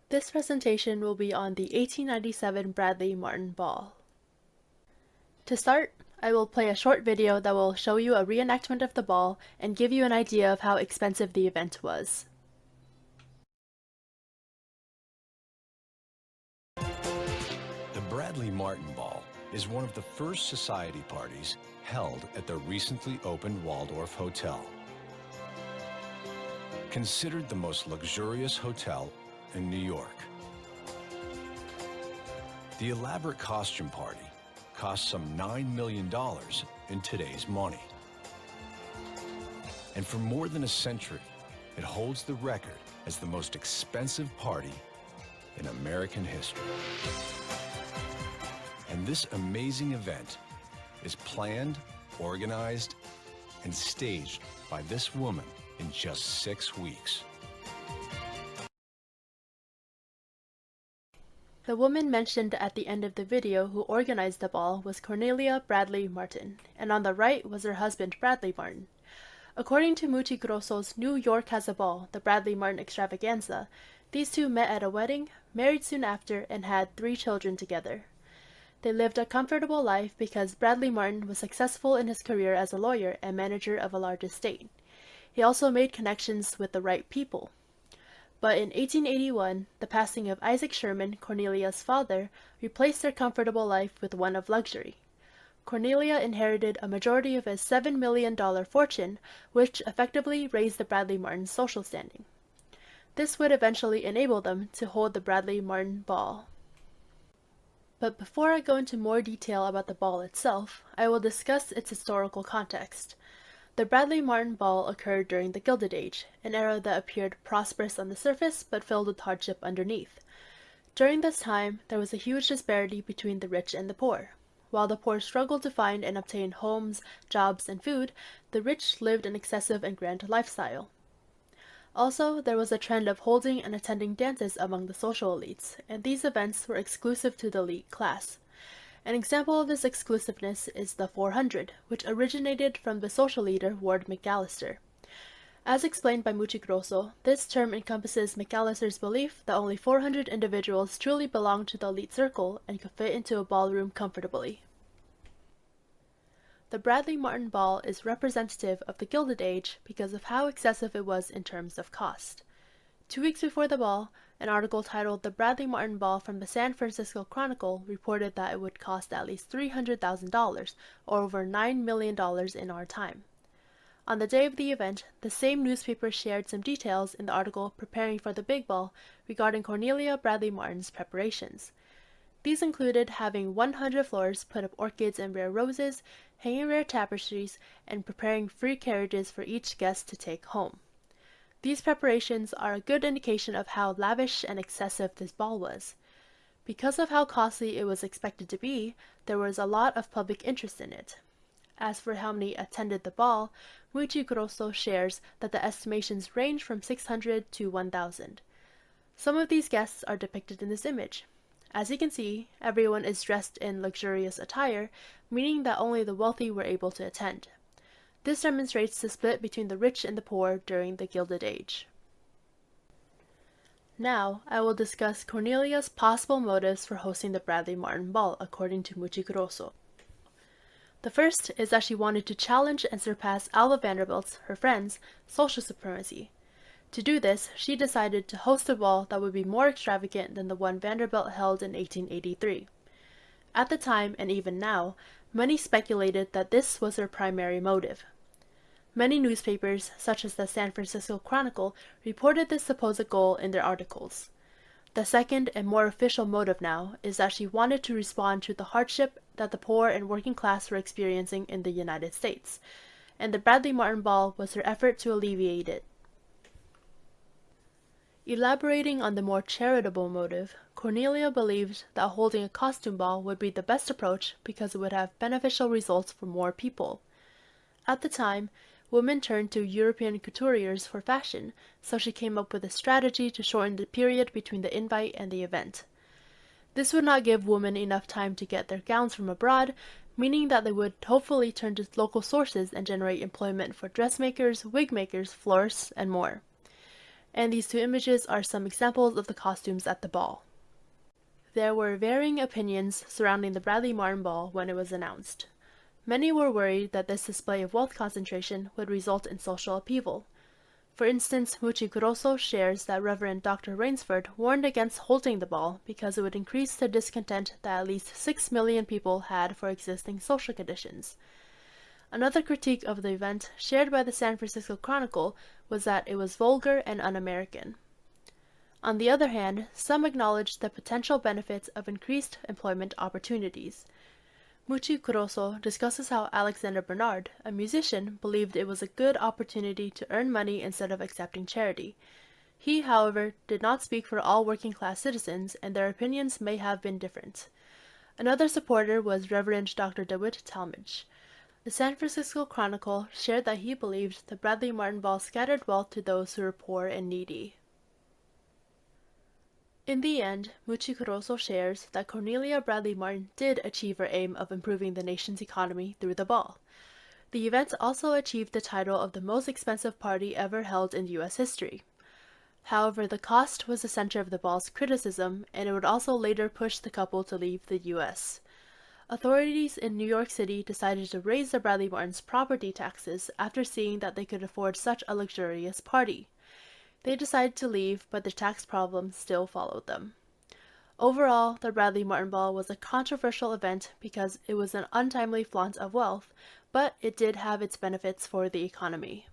This presentation will be on the 1897 Bradley Martin Ball. To start, I will play a short video that will show you a reenactment of the ball and give you an idea of how expensive the event was. The Bradley Martin Ball is one of the first society parties held at the recently opened Waldorf Hotel. Considered the most luxurious hotel in New York. The elaborate costume party cost some $9 million in today's money. And for more than a century, it holds the record as the most expensive party in American history. And this amazing event is planned, organized, and staged by this woman in just 6 weeks. The woman mentioned at the end of the video who organized the ball was Cornelia Bradley Martin, and on the right was her husband Bradley Martin. According to Mucci Grosso's New York Has a Ball, the Bradley Martin Extravaganza, these two met at a wedding, married soon after, and had 3 children together. They lived a comfortable life because Bradley Martin was successful in his career as a lawyer and manager of a large estate. He also made connections with the right people. But in 1881, the passing of Isaac Sherman, Cornelia's father, replaced their comfortable life with one of luxury. Cornelia inherited a majority of his $7 million fortune, which effectively raised the Bradley Martin social standing. This would eventually enable them to hold the Bradley Martin Ball. But before I go into more detail about the ball itself, I will discuss its historical context. The Bradley Martin Ball occurred during the Gilded Age, an era that appeared prosperous on the surface but filled with hardship underneath. During this time, there was a huge disparity between the rich and the poor. While the poor struggled to find and obtain homes, jobs, and food, the rich lived an excessive and grand lifestyle. Also, there was a trend of holding and attending dances among the social elites, and these events were exclusive to the elite class. An example of this exclusiveness is the 400, which originated from the social leader Ward McAllister. As explained by Mucci Grosso, this term encompasses McAllister's belief that only 400 individuals truly belonged to the elite circle and could fit into a ballroom comfortably. The Bradley Martin Ball is representative of the Gilded Age because of how excessive it was in terms of cost. 2 weeks before the ball, an article titled "The Bradley Martin Ball" from the San Francisco Chronicle reported that it would cost at least $300,000, or over $9 million in our time. On the day of the event, the same newspaper shared some details in the article "Preparing for the Big Ball" regarding Cornelia Bradley Martin's preparations. These included having 100 floors put up orchids and rare roses, hanging rare tapestries, and preparing free carriages for each guest to take home. These preparations are a good indication of how lavish and excessive this ball was. Because of how costly it was expected to be, there was a lot of public interest in it. As for how many attended the ball, Mucci Grosso shares that the estimations range from 600 to 1,000. Some of these guests are depicted in this image. As you can see, everyone is dressed in luxurious attire, meaning that only the wealthy were able to attend. This demonstrates the split between the rich and the poor during the Gilded Age. Now, I will discuss Cornelia's possible motives for hosting the Bradley Martin Ball, according to Mucci Grosso. The first is that she wanted to challenge and surpass Alva Vanderbilt's, her friend's, social supremacy. To do this, she decided to host a ball that would be more extravagant than the one Vanderbilt held in 1883. At the time, and even now, many speculated that this was her primary motive. Many newspapers, such as the San Francisco Chronicle, reported this supposed goal in their articles. The second and more official motive now is that she wanted to respond to the hardship that the poor and working class were experiencing in the United States, and the Bradley Martin Ball was her effort to alleviate it. Elaborating on the more charitable motive, Cornelia believed that holding a costume ball would be the best approach because it would have beneficial results for more people. At the time, women turned to European couturiers for fashion, so she came up with a strategy to shorten the period between the invite and the event. This would not give women enough time to get their gowns from abroad, meaning that they would hopefully turn to local sources and generate employment for dressmakers, wig makers, florists, and more. and these two images are some examples of the costumes at the ball. There were varying opinions surrounding the Bradley Martin Ball when it was announced. Many were worried that this display of wealth concentration would result in social upheaval. For instance, Muchi Kuroso shares that Reverend Dr. Rainsford warned against holding the ball because it would increase the discontent that at least 6 million people had for existing social conditions. Another critique of the event, shared by the San Francisco Chronicle, was that it was vulgar and un-American. On the other hand, some acknowledged the potential benefits of increased employment opportunities. Muchi Kuroso discusses how Alexander Bernard, a musician, believed it was a good opportunity to earn money instead of accepting charity. He, however, did not speak for all working-class citizens, and their opinions may have been different. Another supporter was Reverend Dr. DeWitt Talmage. The San Francisco Chronicle shared that he believed the Bradley Martin Ball scattered wealth to those who were poor and needy. In the end, Muchi Kuroso shares that Cornelia Bradley Martin did achieve her aim of improving the nation's economy through the ball. The event also achieved the title of the most expensive party ever held in U.S. history. However, the cost was the center of the ball's criticism, and it would also later push the couple to leave the U.S. Authorities in New York City decided to raise the Bradley Martins' property taxes after seeing that they could afford such a luxurious party. They decided to leave, but the tax problem still followed them. Overall, the Bradley Martin Ball was a controversial event because it was an untimely flaunt of wealth, but it did have its benefits for the economy.